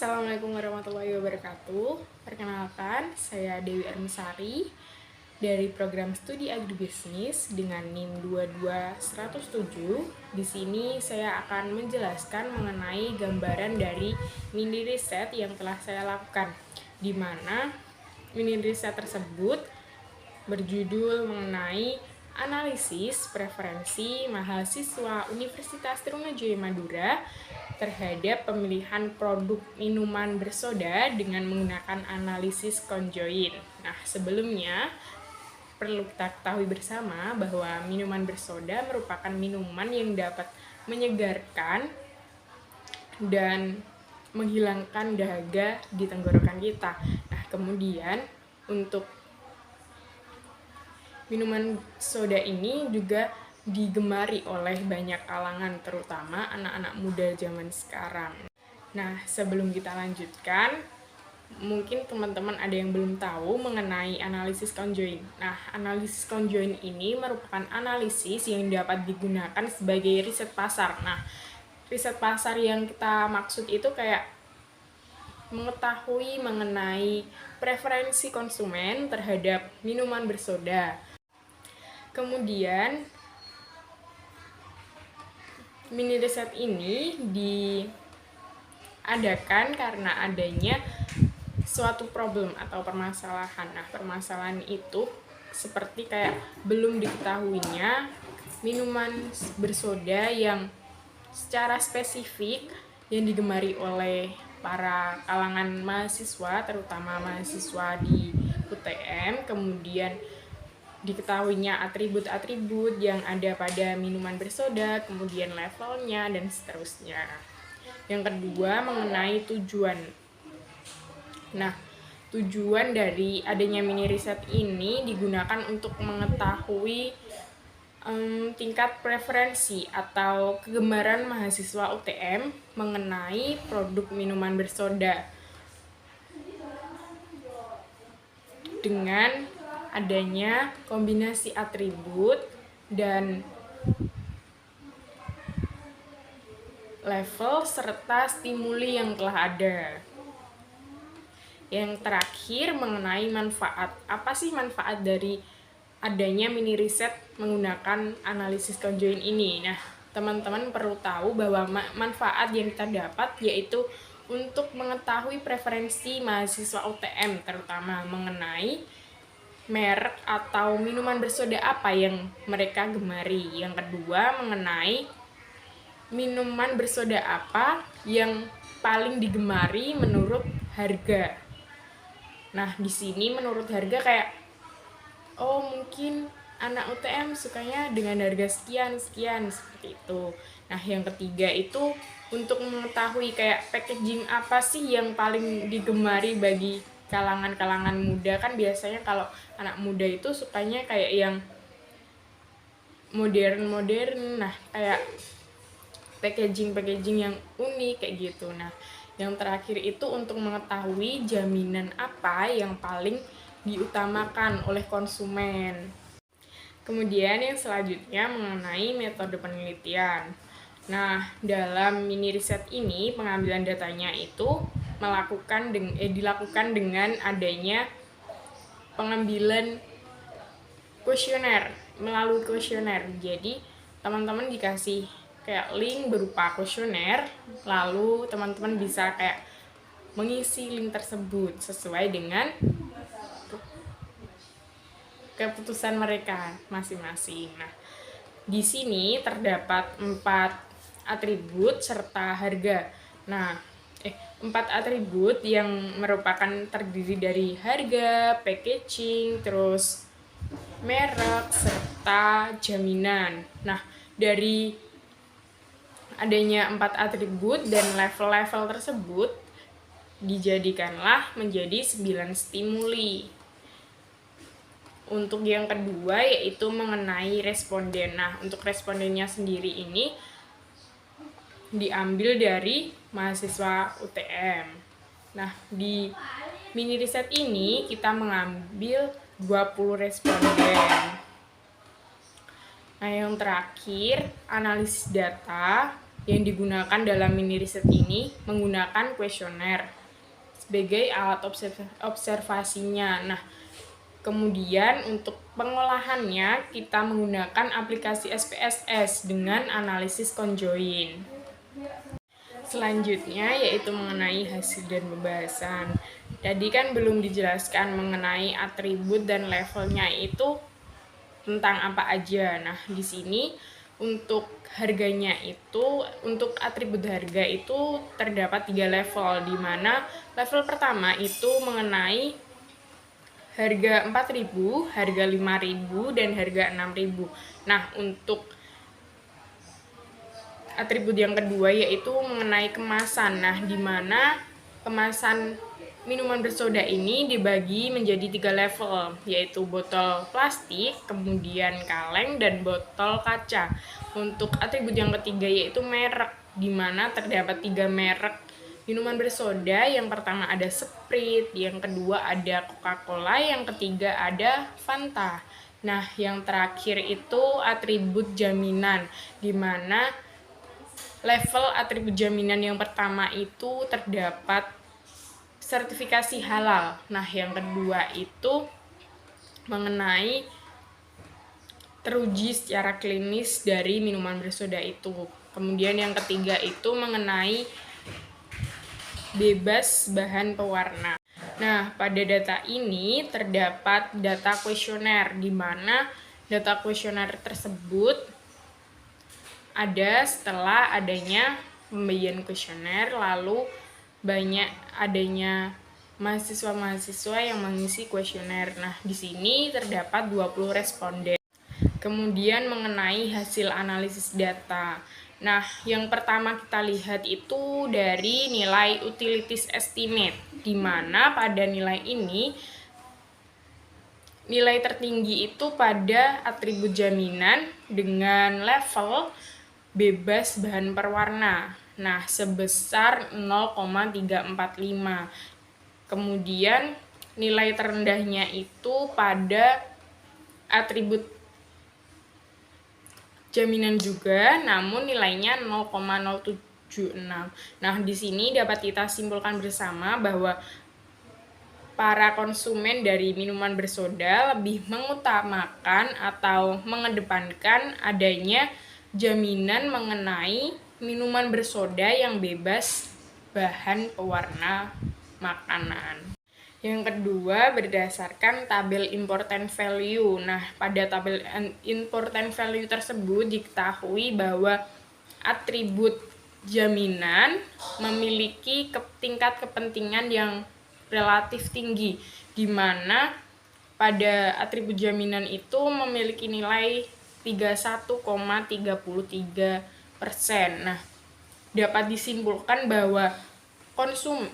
Assalamualaikum warahmatullahi wabarakatuh. Perkenalkan, saya Dewi Armisari dari program studi agribisnis dengan NIM 22107. Di sini saya akan menjelaskan mengenai gambaran dari mini riset yang telah saya lakukan, di mana mini riset tersebut berjudul mengenai analisis preferensi mahasiswa Universitas Trunajaya Madura terhadap pemilihan produk minuman bersoda dengan menggunakan analisis conjoint. Nah, sebelumnya perlu kita ketahui bersama bahwa minuman bersoda merupakan minuman yang dapat menyegarkan dan menghilangkan dahaga di tenggorokan kita. Nah, kemudian untuk minuman soda ini juga digemari oleh banyak kalangan, terutama anak-anak muda zaman sekarang. Nah, sebelum kita lanjutkan, mungkin teman-teman ada yang belum tahu mengenai analisis conjoint. Nah, analisis conjoint ini merupakan analisis yang dapat digunakan sebagai riset pasar. Nah, riset pasar yang kita maksud itu kayak mengetahui mengenai preferensi konsumen terhadap minuman bersoda. Kemudian, mini riset ini diadakan karena adanya suatu problem atau permasalahan. Nah, permasalahan itu seperti kayak belum diketahuinya minuman bersoda yang secara spesifik yang digemari oleh para kalangan mahasiswa, terutama mahasiswa di UTM, kemudian diketahuinya atribut-atribut yang ada pada minuman bersoda, kemudian levelnya, dan seterusnya. Yang kedua, mengenai tujuan. Nah, tujuan dari adanya mini riset ini digunakan untuk mengetahui tingkat preferensi atau kegemaran mahasiswa UTM mengenai produk minuman bersoda dengan adanya kombinasi atribut dan level serta stimuli yang telah ada. Yang terakhir, mengenai manfaat. Apa sih manfaat dari adanya mini riset menggunakan analisis conjoint ini? Nah, teman-teman perlu tahu bahwa manfaat yang kita dapat yaitu untuk mengetahui preferensi mahasiswa UTM, terutama mengenai merek atau minuman bersoda apa yang mereka gemari. Yang kedua, mengenai minuman bersoda apa yang paling digemari menurut harga. Nah, di sini menurut harga kayak mungkin anak UTM sukanya dengan harga sekian seperti itu. Nah, yang ketiga itu untuk mengetahui kayak packaging apa sih yang paling digemari bagi kalangan-kalangan muda. Kan biasanya kalau anak muda itu sukanya kayak yang modern. Nah, kayak packaging yang unik kayak gitu. Nah, yang terakhir itu untuk mengetahui jaminan apa yang paling diutamakan oleh konsumen. Kemudian yang selanjutnya mengenai metode penelitian. Nah, dalam mini riset ini pengambilan datanya itu dilakukan dengan adanya pengambilan kuesioner, melalui kuesioner. Jadi, teman-teman dikasih kayak link berupa kuesioner, lalu teman-teman bisa kayak mengisi link tersebut sesuai dengan keputusan mereka masing-masing. Nah, di sini terdapat 4 atribut serta harga. Nah, 4 atribut yang merupakan terdiri dari harga, packaging, terus merek, serta jaminan. Nah, dari adanya 4 atribut dan level-level tersebut dijadikanlah menjadi 9 stimuli. Untuk yang kedua yaitu mengenai responden. Nah, untuk respondennya sendiri ini diambil dari mahasiswa UTM. Nah, di mini riset ini kita mengambil 20 responden. Nah, yang terakhir, analisis data. yang digunakan dalam mini riset ini menggunakan kuesioner sebagai alat observasinya. Nah, kemudian untuk pengolahannya kita menggunakan aplikasi SPSS dengan analisis conjoin. Selanjutnya yaitu mengenai hasil dan pembahasan. Tadi kan belum dijelaskan mengenai atribut dan levelnya itu tentang apa aja. Nah, di sini untuk harganya itu, untuk atribut harga itu terdapat 3 level, di mana level pertama itu mengenai harga 4.000, harga 5.000, dan harga 6.000. Nah, untuk atribut yang kedua yaitu mengenai kemasan. Nah, di mana kemasan minuman bersoda ini dibagi menjadi 3 level, yaitu botol plastik, kemudian kaleng, dan botol kaca. Untuk atribut yang ketiga yaitu merek, di mana terdapat 3 merek minuman bersoda. Yang pertama ada Sprite, yang kedua ada Coca-Cola, yang ketiga ada Fanta. Nah, yang terakhir itu atribut jaminan, di mana level atribut jaminan yang pertama itu terdapat sertifikasi halal. Nah, yang kedua itu mengenai teruji secara klinis dari minuman bersoda itu. Kemudian yang ketiga itu mengenai bebas bahan pewarna. Nah, pada data ini terdapat data kuesioner, di mana data kuesioner tersebut ada setelah adanya pembagian kuesioner, lalu banyak adanya mahasiswa-mahasiswa yang mengisi kuesioner. Nah, di sini terdapat 20 responden. Kemudian mengenai hasil analisis data. Nah, yang pertama kita lihat itu dari nilai utilities estimate, di mana pada nilai ini nilai tertinggi itu pada atribut jaminan dengan level bebas bahan perwarna. Nah, sebesar 0,345. Kemudian nilai terendahnya itu pada atribut jaminan juga, namun nilainya 0,076. Nah, di sini dapat kita simpulkan bersama bahwa para konsumen dari minuman bersoda lebih mengutamakan atau mengedepankan adanya jaminan mengenai minuman bersoda yang bebas bahan pewarna makanan. Yang kedua, berdasarkan tabel important value. Nah, pada tabel important value tersebut diketahui bahwa atribut jaminan memiliki tingkat kepentingan yang relatif tinggi, di mana pada atribut jaminan itu memiliki nilai 31,33%. Nah, dapat disimpulkan bahwa konsumen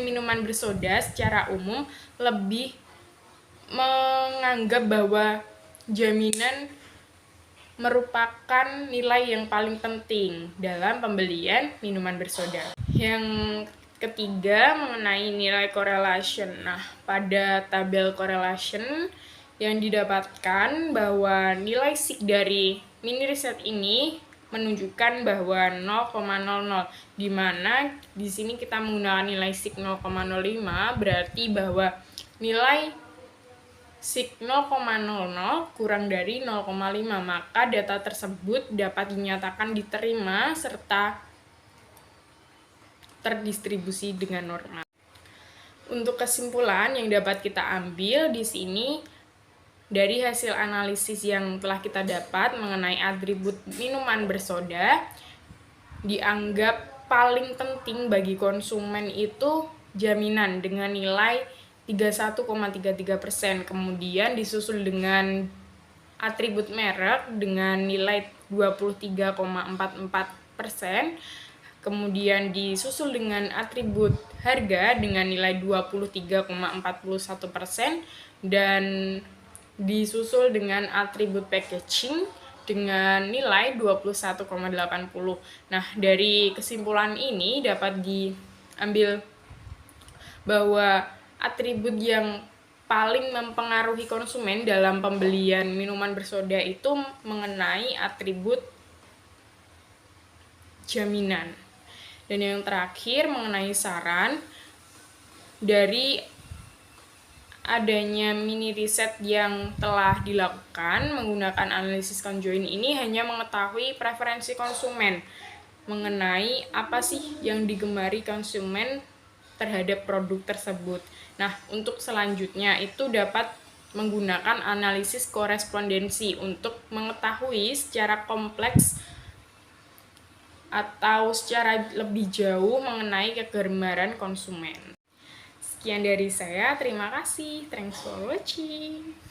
minuman bersoda secara umum lebih menganggap bahwa jaminan merupakan nilai yang paling penting dalam pembelian minuman bersoda. Yang ketiga mengenai nilai correlation. Nah, pada tabel correlation yang didapatkan bahwa nilai SIG dari mini riset ini menunjukkan bahwa 0,00, di mana di sini kita menggunakan nilai SIG 0,05, berarti bahwa nilai SIG 0,00 kurang dari 0,5, maka data tersebut dapat dinyatakan diterima serta terdistribusi dengan normal. Untuk kesimpulan yang dapat kita ambil di sini dari hasil analisis yang telah kita dapat mengenai atribut minuman bersoda, dianggap paling penting bagi konsumen itu jaminan dengan nilai 31,33%, kemudian disusul dengan atribut merek dengan nilai 23,44%, kemudian disusul dengan atribut harga dengan nilai 23,41%, dan disusul dengan atribut packaging dengan nilai 21,80. Nah, dari kesimpulan ini dapat diambil bahwa atribut yang paling mempengaruhi konsumen dalam pembelian minuman bersoda itu mengenai atribut jaminan. Dan yang terakhir mengenai saran, dari adanya mini riset yang telah dilakukan menggunakan analisis conjoint ini hanya mengetahui preferensi konsumen mengenai apa sih yang digemari konsumen terhadap produk tersebut. Nah, untuk selanjutnya itu dapat menggunakan analisis korespondensi untuk mengetahui secara kompleks atau secara lebih jauh mengenai kegemaran konsumen. Sekian dari saya, terima kasih. Thanks for watching.